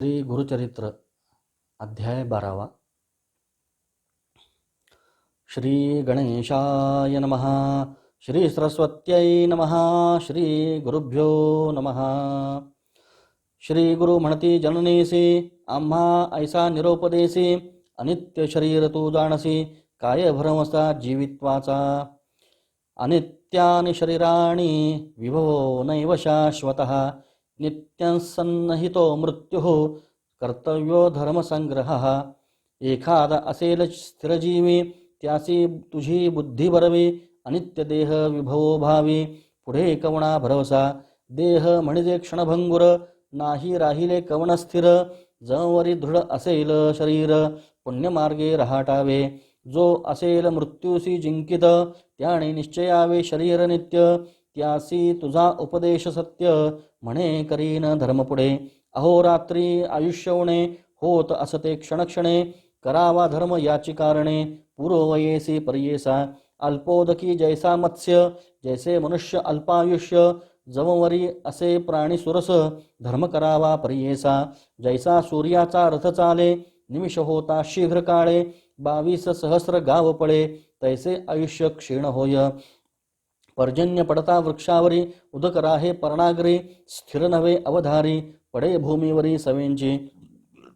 श्री गुरुचरित्र अध्याय 12. श्री गणेशाय नमः. श्री सरस्वत्यै नमः. श्री गुरुभ्यो नमः. श्री गुरु म्हणती जननेसी आम्हा ऐसा निरोपदेसी, अनित्य शरीर तू जाणसी, काय भरमसा जीवित्वाचा. अनित्यानि शरीराणि विभवो नैव शाश्वतः, नित्यंसन्नहितो मृत्युः कर्तव्यो धर्मसंग्रहः. एखादा असेल स्थिरजीवी, त्यासी तुझी बुद्धी बरवी, अनित्य देह विभवो भावी, पुढे कवणा भरवसा. देह म्हणजे क्षणभंगुर, नाही राहिले कवण स्थिर. जवरी दृढ असेल शरीर, पुण्यमार्गे रहाटावे. जो असेल मृत्यूसी जिंकित, त्याने निश्चयावे शरीर नित्य. त्यासी तुझा उपदेश सत्य, म्हणे करीन धर्म पुढे. अहोरात्री आयुष्यवणे, होत असते क्षणक्षणे. करावा धर्म याची कारणे, पूर्ववयेसी पर्येसा. अल्पोदकी जैसा मत्स्य, जैसे मनुष्य अल्पायुष्य. जववरी असे प्राणी सुरस, धर्म करावा पर्येसा. जैसा सूर्याचा रथ चाले, निमिष होता शीघ्र काळे. 22 सहस्र गाव पळे, तैसे आयुष्य क्षीण होय. पर्जन्य पडता वृक्षावरी, उदक राहे पर्णाग्री. स्थिर नव्हे अवधारी, पडे भूमीवरी सवेंची.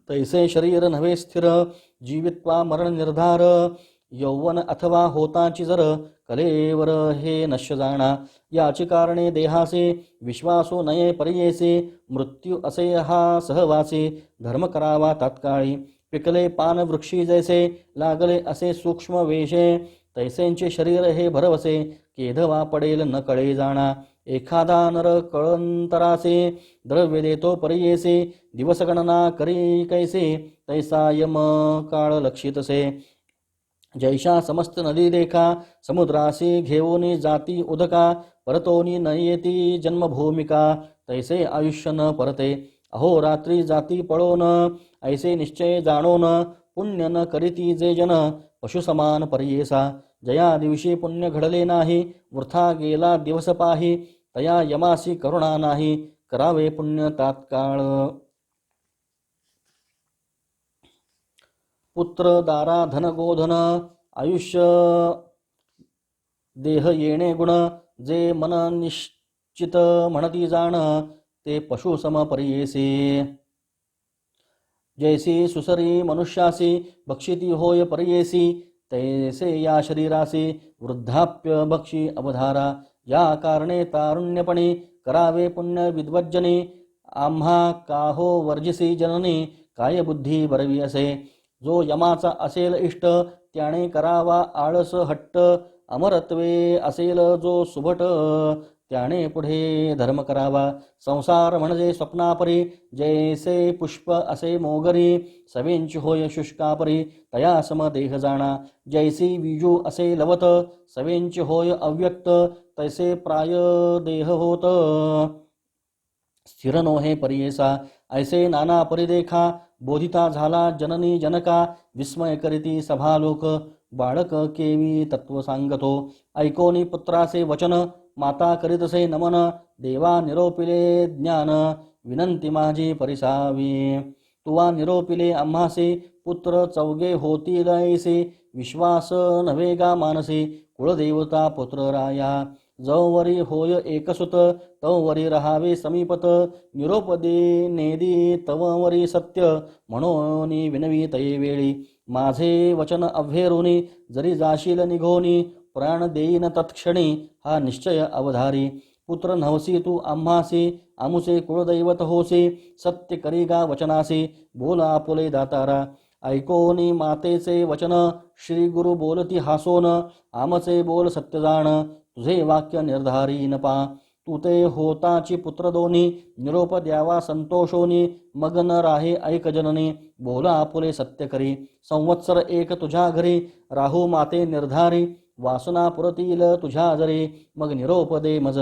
तैसे शरीर नव्हे स्थिर, जीवित्वा मरण निर्धार. यौवन अथवा होताची जर, कलेवर हे नश्य जाणा. याची कारणे देहासे, विश्वासो नये पर्येसे. मृत्यू असे हा सहवासी, धर्म करावा तात्काळी. पिकले पान वृक्षी जैसे, लागले असे सूक्ष्म वेशे. तैसेंचे शरीर हे भरवसे, केधवा पडेल न कळे जाणा. एखादा नर कळंतरासे, द्रव्य देतो पर्येसे. दिवस गणना करी कैसे, तैसा यम काळ लक्षितसे. जैशा समस्त नदी देखा, समुद्रासी घेऊनी जाती उदका. परतोनी न येती जन्मभूमिका, तैसे आयुष्य न परते. अहोरात्री जाती पळोन, ऐसे निश्चय जाणोन. पुण्य न करीती जे जन, पशुसमान पर्येसा. जया दिवशी पुण्य घडले नाही, वृथा गेला दिवस पाही. तया यमासी करुणा नाही, करावे पुण्य तात्काळ. पुत्र दारा धन गोधन, आयुष्य देह येणे गुण. जे मन निश्चित म्हणती जाण, ते पशुसम पर्येसे. जैसी सुसरी मनुष्यासी, भक्षिती होय पर्येसी. तैसे या शरीरासी, वृद्धाप्य भक्षी अवधारा. या कारणे तारुण्यपणे, करावे पुण्य विद्वज्जने. आम्हा काहो वर्जिसी जननी, काय बुद्धी बरवी असे. जो यमाचा असेल इष्ट, त्याने करावा आळस हट्ट. अमरत्वे असेल जो सुभट, त्याने पुढे धर्म करावा. संसार म्हणजे स्वप्नापरी, जैसे पुष्प असे मोगरी. सवेंची होय शुष्कापरी, तया सम देह जाणा. जैसी विजू असे लवत, सवेंची होय अव्यक्त. तैसे प्राय देह होत, स्थिर नोहे पर्येसा. ऐसे नाना परिदेखा, बोधिता झाला जननी जनका. विस्मय करीती सभालोक, बाळक केवी तत्व सांगतो. ऐकोनी पुत्रासे वचन, माता करीतसे नमन. देवा निरोपिले ज्ञान, विनंती माझी परिसावी. तुवा निरोपिले आम्हासे, पुत्र चौगे होतील ऐसे. विश्वास नव्हे गा मानसी, कुळदेवता पुत्र राया. जवरी होय एकसुत, तवरी रहावे समीपत. निरोप दे नेदी तवरी सत्य, म्हणून विनवी तये वेळी. माझे वचन अव्हेरुनी, जरी जाशील निघोनी. प्राण देईन तत्क्षणी, हा निश्चय अवधारी. पुत्र नवसी तू आम्हासी, आमुचे कुळदैवत होसी. सत्य करी गा वचनासी, बोला आपुले दातारा. ऐकोनी मातेचे वचन, श्री गुरु बोलती हासोन. आमचे बोल सत्य जाण, तुझे वाक्य निर्धारी न पा. तू ते होताची पुत्र दोन्ही, निरोप द्यावा संतोषोनी. मग न राहे ऐक जननी, बोला आपुले सत्य करी. संवत्सर एक तुझ्या घरी, राहू माते निर्धारी. वासना पुरतील तुझ्या जरी, मग निरोप दे मज.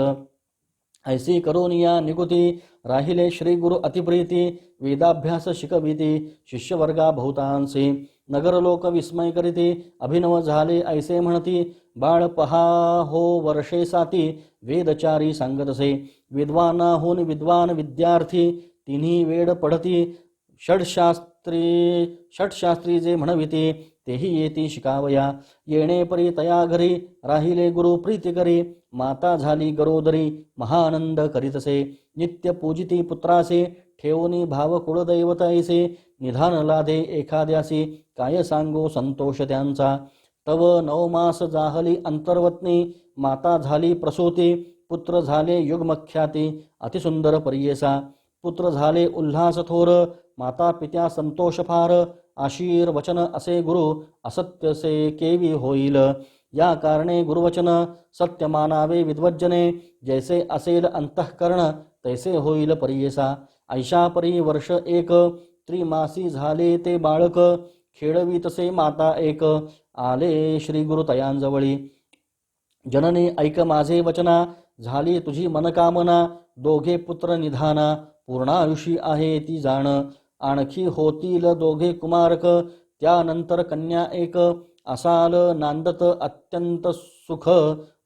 ऐसी करून या निकुती, राहिले श्री गुरु अतिप्रीती. वेदाभ्यास शिकविती, शिष्यवर्गा बहुतांसी. नगरलोक विस्मय करीती, अभिनव झाले ऐसे म्हणती. बाळ पहा हो वर्षे साती, वेदचारी सांगतसे. विद्वानाहून विद्वान विद्यार्थी, तिन्ही वेड पढती. षटशास्त्री जे म्हणविते तेही येती शिकावया. येणे परी तया घरी राहिले गुरु प्रीती करी. माता झाली गरोदरी महानंद करीतसे. नित्य पूजिती पुत्रासे ठेवणी भाव कुळदैवत ऐसे. निधान लादे एखाद्यासी काय सांगो संतोष त्यांचा. तव 9 मास जाहली अंतर्वत्नी माता झाली प्रसूती. पुत्र झाले युग्मख्याती अतिसुंदर परियेसा. पुत्र झाले उल्हास थोर माता पित्या संतोष फार. आशीर्वचन असे गुरु असत्य से केवी होईल. या कारणे गुरुवचन सत्य मानावे विद्वज्जने. जैसे असेल अंतःकरण तैसे होईल परियेसा. ऐशा परी वर्ष एक त्रिमासी झाले ते बाळक. खेळवीतसे माता एक आले श्री गुरु तयांजवळी. जननी ऐक माझे वचना झाली तुझी मनकामना. दोघे पुत्र निधाना पूर्णायुषी आहे ती जाण. आणखी होतील दोघे कुमारक त्यानंतर कन्या एक. असाल नांदत अत्यंत सुख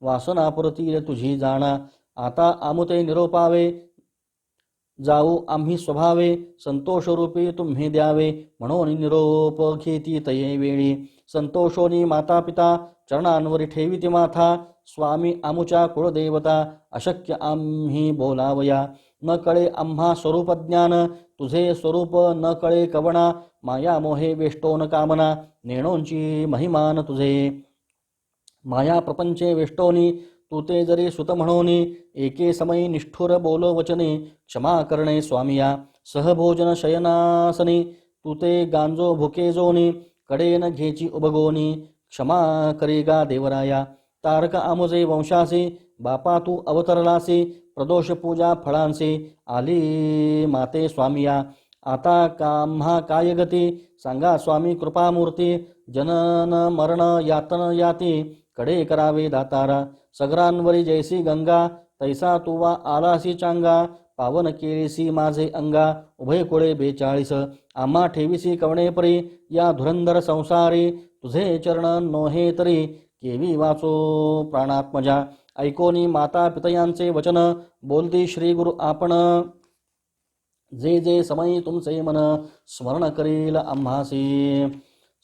वासना पुरतील तुझी जाणा. आता आमुते निरोपावे जाऊ आम्ही स्वभावे. संतोषरूपी तुम्ही द्यावे म्हणून निरोप घेती तये वेळी. संतोषोनी माता पिता चरणांवरी ठेविती माथा. स्वामी आमुच्या कुळदेवता अशक्य आम्ही बोलावया. न कळे आम्हा स्वरूप ज्ञान तुझे स्वरूप न कळे कवणा. माया मोहे वेष्टोन कामना नेणोंची महिमान तुझे. माया प्रपंचे वेष्टोनी तू ते जरी सुत म्हणोनी. एके समयी निष्ठुर बोलो वचने क्षमा करणे स्वामिया. सहभोजन शयनासनी तू ते गांजो भुके जोनी. कडेन घेची उबगोनी क्षमा करीगा देवराया. तारक आमुजे वंशासी बापा तू अवतरलासी. प्रदोष पूजा फळांसी आली माते स्वामिया. आता काम्हा काय गती सांगा स्वामी कृपामूर्ती. जनन मरण यातन याती कडे करावे दातारा. सगरांवरी जैसी गंगा तैसा तुवा आलासी चांगा. पावन केळीसी माझे अंगा उभय कुळे 42. आम्हा ठेविसी कवणे परी या धुरंधर संसारी. तुझे चरण नोहे तरी केवी वाचो प्राणात्मजा. ऐकोनी माता पितयांचे वचन बोलती श्री गुरु आपण. जे जे समयी तुमचे मन स्मरण करील आम्हासी.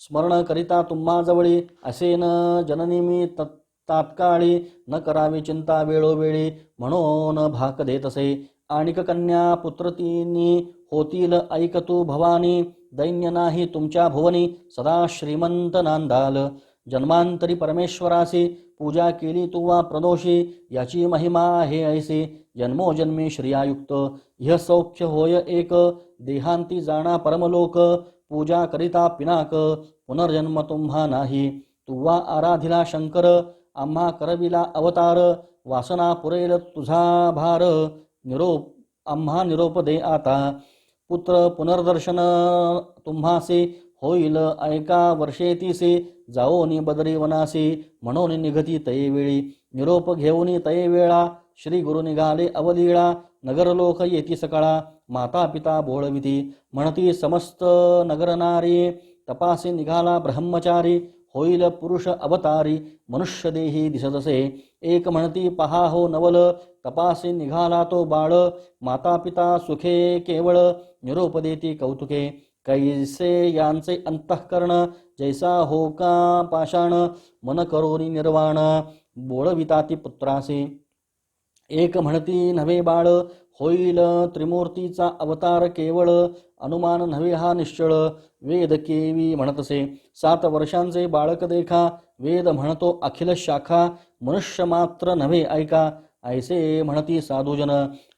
स्मरण करिता तुम्हा जवळी असेन जननी मी तात्काळी. न करावी चिंता वेळोवेळी म्हणून भाक देतसे. आणिक कन्या पुत्र तिनी होतील ऐक तू भवानी. दैन्य नाही तुमच्या भुवनी सदा श्रीमंत नांदाल. जन्मांतरी परमेश्वरासी पूजा केली तुवा प्रदोषी. याची महिमा हे ऐसी जन्मोजन्मी श्रियायुक्त. ह्य सौख्य होय एक देहांती जाणा परमलोक. पूजा करिता पिनाक पुनर्जन्म तुम्हा नाही. तुवा आराधिला शंकर आम्हा करविला अवतार. वासना पुरेल तुझा भार आम्हा निरोप दे आता. पुत्र पुनर्दर्शन तुम्हासी होईल ऐका वर्षेतीसी. जाओनी बदरी वनासी म्हणून निघती तये वेळी. निरोप घेऊनी तये वेळा श्री गुरु निघाले अवलीळा. नगरलोक येती सकाळा माता पिता बोळविती. म्हणती समस्त नगरनारी तपासी निघाला ब्रह्मचारी. होईल पुरुष अवतारी मनुष्य देही दिसतसे. एक म्हणती पहा हो नवल तपासी निघाला तो बाळ. माता पिता सुखे केवळ निरोप देती कौतुके. कैसे यांचे अंतःकरण जैसा हो का पाषाण. मन करोनी निर्वाण बोळविताती पुत्रासी. एक म्हणती नव्हे बाळ होईल त्रिमूर्तीचा अवतार केवळ. अनुमान नव्हे हा निश्चळ वेद केवी म्हणतसे. 7 वर्षांचे बाळक देखा वेद म्हणतो अखिल शाखा. मनुष्य मात्र नव्हे ऐका ऐसे म्हणती साधुजन.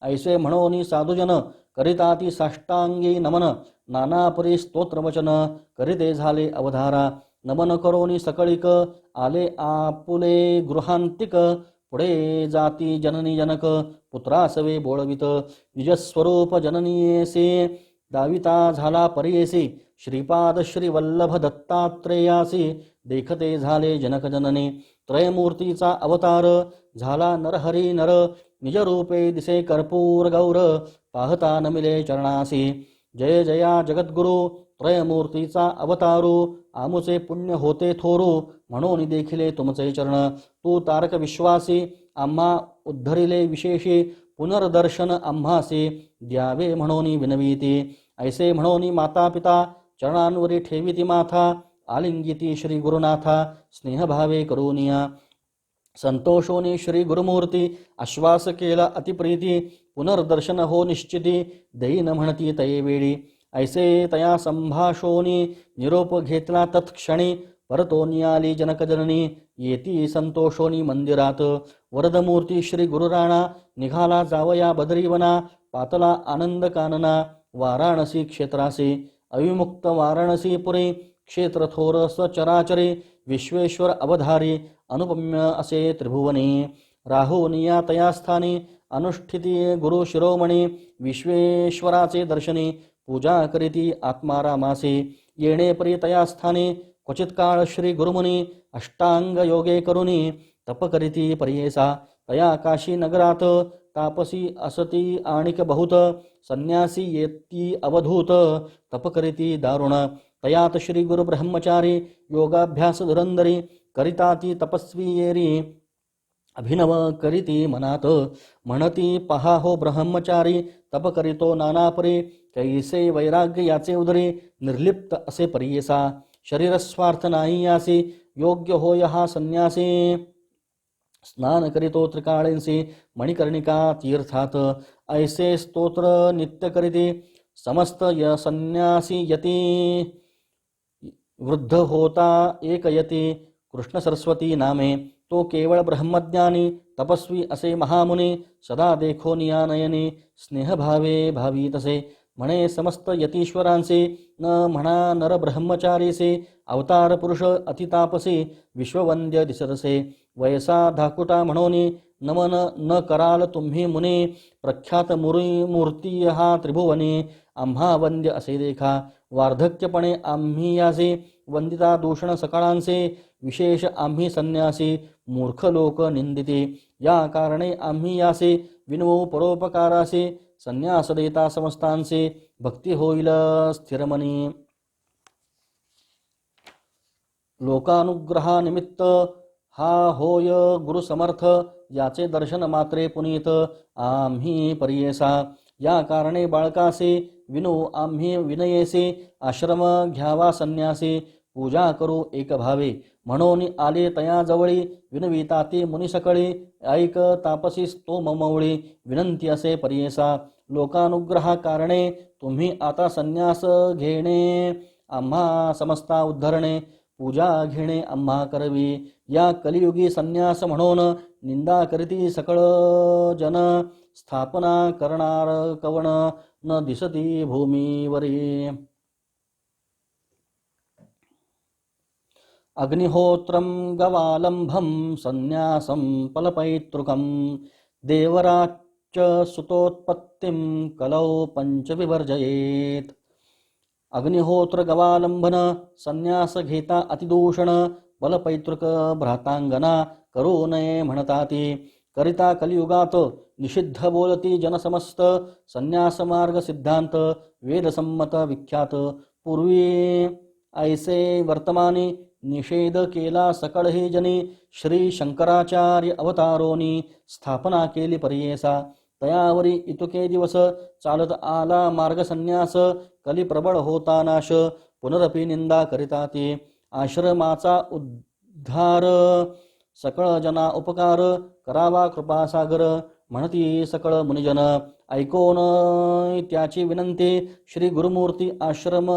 ऐसे म्हणोनी साधुजन करिताती साष्टांगी नमन. नानापरी स्तोत्रवचन करिते झाले अवधारा. नमन करोनी सकळिक आले आपुले गृहांतिक. पुढे जाती जननी जनक पुत्रासवे बोळवित. निजस्वरूप जननीयेसे दाविता झाला परियेसी. श्रीपाद श्रीवल्लभ दत्तात्रेयासी देखते झाले जनक जननी. त्रयमूर्तीचा अवतार झाला नरहरी नर. निजरूपे दिसे कर्पूर गौर पाहता नमिले चरणासी. जय जया जगद्गुरु त्रयमूर्तीचा अवतारू. आमुचे पुण्य होते थोरू म्हणून देखिले तुमचे चरण. तू तारक विश्वासी आम्हा उद्धरिले विशेषी. पुनर्दर्शन आम्हासी द्यावे म्हणून विनवीती. ऐसे म्हणोनी माता पिता चरणांवरी ठेविती माथा आलिंगिती श्री गुरुनाथा स्नेहभावे करोनिया संतोषोनी श्री गुरुमूर्ती आश्वास केला अतिप्रीती पुनर्दर्शन हो निश्चिती देईन म्हणती तये वेळी ऐसे तया संभाषोनी निरोप घेतला तत्क्षणी परतोनी आली जनकजननी येती संतोषोनी मंदिरात वरदमूर्ती श्री गुरुराणा निघाला जावया बदरीवना पातला आनंद कानना वाराणसी क्षेत्रासी अविमुक्त वाराणसी पुरी क्षेत्र थोर स्वचराचरे विश्वेश्वर अवधारी अनुपम्य असे त्रिभुवने राहुनिया तया स्थानी अनुष्ठिती गुरु शिरोमणी विश्वेश्वराचे दर्शनी पूजा करीती आत्मारामासे येणे परी तया स्थानी क्वचित काळ श्री गुरुमुनी अष्टांग योगे करुनी तप करीती पर्येसा तया काशी नगरात तापसी असती आणिक बहुत संन्यासी येती अवधूत तप करीती दारुण तयात श्री गुरु ब्रह्मचारी योगाभ्यास धुरंदरी करिता ती तपस्वी येरी अभिनव करीती मनात म्हणती पहा हो ब्रह्मचारी तप करीतो नानापरी कैसे वैराग्य याचे उदरी निर्लिप्त असे पर्येसा शरीर स्वार्थ नाही यासी योग्य होय हा संन्यासी स्नान करीतो त्रिकाळेंसी मणिकर्णिका तीर्थात ऐसे स्तोत्र नित्य करीती समस्त संन्यासी यती वृद्ध होता एक यती कृष्ण सरस्वती नामे तो केवळ ब्रह्मज्ञानी तपस्वी असे महामुनी सदा देखो नियानयनी स्नेहभावे भावी तसे म्हणे समस्त यतीश्वरांचे न म्हणा नर ब्रह्मचारीसे अवतार पुरुष अतितापसे विश्ववंद्य दिसतसे वयसा धाकुटा म्हणोनी नमन न कराल तुम्ही मुने प्रख्यात मूर्ती हा त्रिभुवने आम्हा वंद्य असे देखा वार्धक्यपणे आम्ही यासे वंदिता दूषण सकाळांचे विशेष आम्ही संन्यासी मूर्ख लोक निंदिते या कारणे आम्ही यासे विनवू परोपकारासे संन्यास देता समस्तांचे भक्ती होईल स्थिरमनी लोकानुग्रहानिमित्त हा होय गुरु समर्थ याचे दर्शन मात्रे पुनीत आम्ही पर्येसा या कारणे बाळकासे विनू आम्ही विनयेसे आश्रम घ्यावा संन्यासी पूजा करू एक भावे म्हणून आले तया जवळी विनविता ते मुनी सकळी ऐक तापसी तो ममवळी विनंती असे पर्येसा लोकानुग्रहा कारणे तुम्ही आता संन्यास घेणे आम्हा समस्ता उद्धरणे पूजा घेणे आम्हा करवी या कलियुगी संन्यास म्हणून निंदा करीती सकळ जन स्थापना करणार कवण न दिसती भूमीवरी अग्निहोत्रं गवालंभं संन्यासं फलपैतृकं देवराच्च सुतोत्पत्तिं कलौ पंचविवर्जयेत अग्निहोत्र गवालंबन संन्यास घेता अतिदूषण बलपैतृक भ्रातांगना करू नये म्हणताती करिता कलियुगात निषिद्ध बोलती जनसमस्त संन्यास मार्ग सिद्धांत वेदसम्मत विख्यात पूर्वी ऐसे वर्तमानी निषेध केला सकळ हे जनी श्री शंकराचार्य अवतारोनी स्थापना केली पर्येसा तयावरी इतुके दिवस चालत आला मार्ग संन्यास कली प्रबळ होता नाश पुनरपी निंदा करिता ते आश्रमाचा उद्धार सकळ जना उपकार करावा कृपासागर म्हणती सकळ मुनिजन ऐकोन त्याची विनंती श्री गुरुमूर्ती आश्रम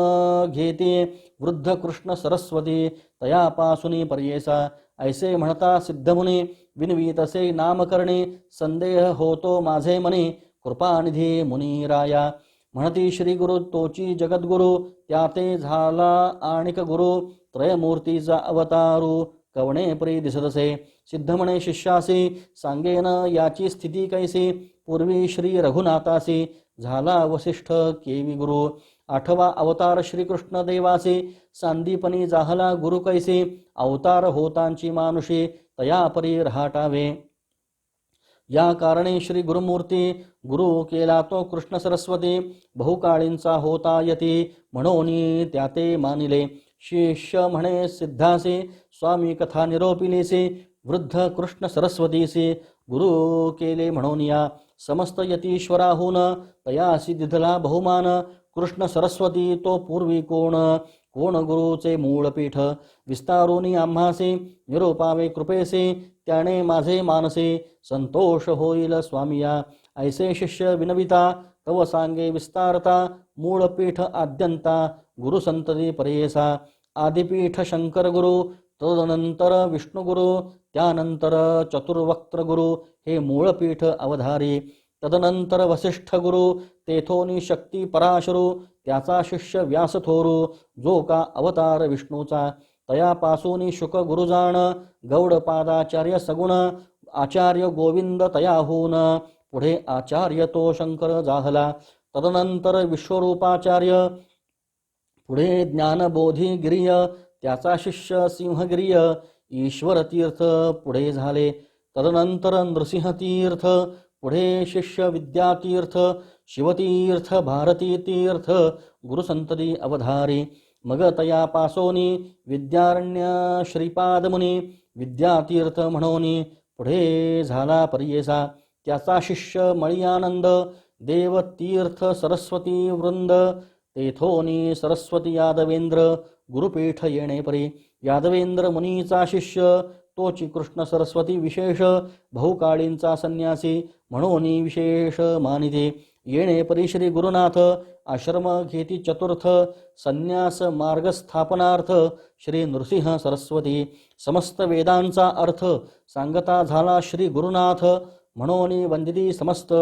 घेते वृद्ध कृष्ण सरस्वती तयापासुनी पर्येसा ऐसे म्हणता सिद्धमुनी विनवीतसे नामकरणे संदेह होतो माझे मनी कृपानिधी मुनिराया म्हणती श्री गुरु तोची जगद्गुरु त्याते झाला आणिक गुरु त्रयमूर्तीचा अवतारू कवणे परी दिसतसे सिद्ध म्हणे शिष्यासी सांगेन याची स्थिती कैसी पूर्वी श्री रघुनाथासी झाला वसिष्ठ केवी गुरु आठवा अवतार श्रीकृष्ण देवासी सांदीपनी जाहला गुरु कैसे अवतार होतांची मानुषी तयापरी रहाटावे या कारणे श्री गुरुमूर्ती गुरु केला तो कृष्ण सरस्वती बहुकाळींचा होता यती म्हणून त्याते मानिले शिष्य म्हणे सिद्धासे स्वामी कथा निरोपिलेसे वृद्ध कृष्ण सरस्वतीसे गुरु केले म्हणून या समस्त यतीश्वराहून तयासी दिधला बहुमान कृष्ण सरस्वती तो पूर्वी कोण, कोण गुरुचे मूळ पीठ, विस्तारोनी आम्हासे निरोपावे कृपेसे, त्याने माझे मानसे संतोष होईल स्वामिया, ऐसे शिष्य विनविता तव सांगे विस्तारता, मूळ पीठ आद्यंता गुरुसंतती परेसा, आदिपीठ शंकर गुरु, तदनंतर विष्णुगुरु, त्यानंतर चतुर्वक्त्र गुरु हे मूळपीठ अवधारी, तदनंतर वसिष्ठ गुरु, तेथोनी शक्ती पराशरू, त्याचा शिष्य व्यास थोरू, जो का अवतार विष्णूचा, तयापासूनी शुक गुरुजाण, गौडपादाचार्य सगुण, आचार्य गोविंद तयाहून, पुढे आचार्य तो शंकर जाहला, तदनंतर विश्वरूपाचार्य, पुढे ज्ञानबोधिगिरिय, त्याचा शिष्य सिंहगिरिय, ईश्वर तीर्थ पुढे झाले, तदनंतर नृसिंहतीर्थ, पुढे शिष्य विद्यातीर्थ, शिवतीर्थ, भारतीतीर्थ, गुरुसंतती अवधारी, मग तया पासोनी विद्यारण्य श्रीपादमुनी, विद्यातीर्थ म्हणोनी पुढे झाला पर्येसा, त्याचा शिष्य मळियानंद, देवतीर्थ सरस्वती वृंद, तेथोनी सरस्वती यादवेंद्र, गुरुपीठ येणे परी, यादवेंद्र मुनीचा शिष्य, तोची कृष्ण सरस्वती विशेष, बहुकाळींचा संन्यासी म्हणून विशेष मानिते, येणे परी श्री गुरुनाथ, आश्रम घेती चतुर्थ, संन्यास मार्ग स्थापनार्थ, श्री नृसिंह सरस्वती, समस्त वेदांचा अर्थ सांगता झाला श्री गुरुनाथ, म्हणून वंदिती समस्त,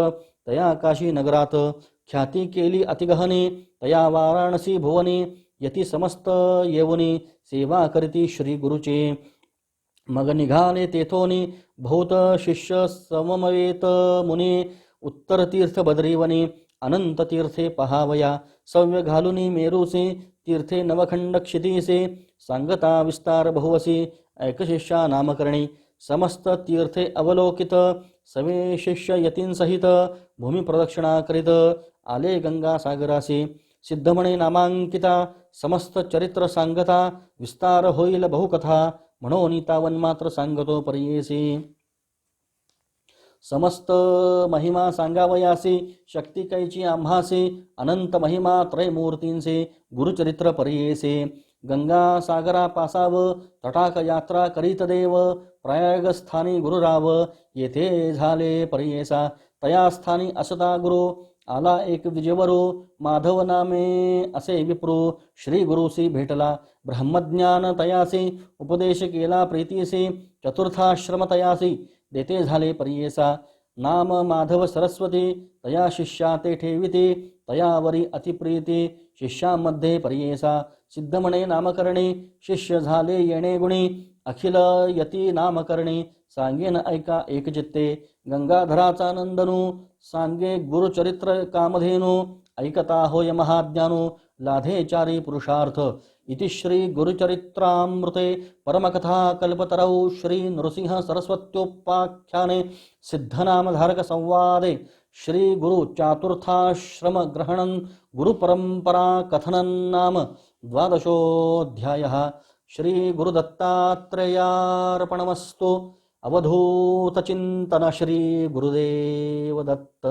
तया काशी नगरात, ख्याती केली अतिगहनी, तया वाराणसी भुवनी, यती समस्त येवनी, सेवा करीती श्री गुरुची, मग निघाले तेथोनी, बहुत शिष्य सममवेत मुनी, उत्तर तीर्थ बद्रीवनी, अनंत तीर्थे पहावया, सव्य घालुनी मेरूसे, तीर्थे नवखंड क्षितीसे, सांगता विस्तार बहुवसी, ऐकशिष्या नामकरणी, समस्त तीर्थे अवलोकित, सवे शिष्य यतींसहित, भूमी प्रदक्षिणा करीत, आले गंगा सागरासी, सिद्धमणे नामांकिता, समस्त चरित्र सांगता, विस्तार होईल बहुकथा, म्हणून तावन मात्र सांगतो पर्येसी, समस्त महिमा सांगावयासी, शक्ती कैची आम्हासी, अनंत महिमा त्रयमूर्तींचे, गुरुचरित्र पर्येसे, गंगा सागरा पासाव, तटाक यात्रा करीत देव, प्रयाग स्थानी गुरुराव, येथे झाले पर्येसा, तया स्थानी असता गुरु, आला एक विजयवरू, माधव नामे असे विप्रू, श्री गुरुसी भेटला, ब्रह्मज्ञान तयासी, उपदेश केला प्रीतीसी, चतुर्थाश्रम तयासी, देते झाले पर्येसा, नाम माधव सरस्वती, तया शिष्या ते ठेविती, तयावरी अतिप्रीती, शिष्यामध्ये पर्येसा, सिद्धमणे नामकरणी, शिष्य झाले येणे गुणी, अखिल यती नामकरणी, सांगेन ऐका एकचित्ते, गंगाधराचा नंदनू, सांगे गुरुचरित्र कामधेनू, ऐकता होय महाज्ञानू, लाधे चारी पुरुषार्थ, इति श्री गुरुचरित्रामृते परमकथा कल्पतरौ श्री नृसिंह सरस्वत्योपाख्याने सिद्धनामधारक संवादे श्री गुरु चातुर्थाश्रम ग्रहणं गुरुपरंपरा कथनं नाम द्वादशोऽध्यायः। श्री गुरुदत्तात्रेयार्पणमस्तु। अवधूत चिंतन श्री गुरुदेव दत्त।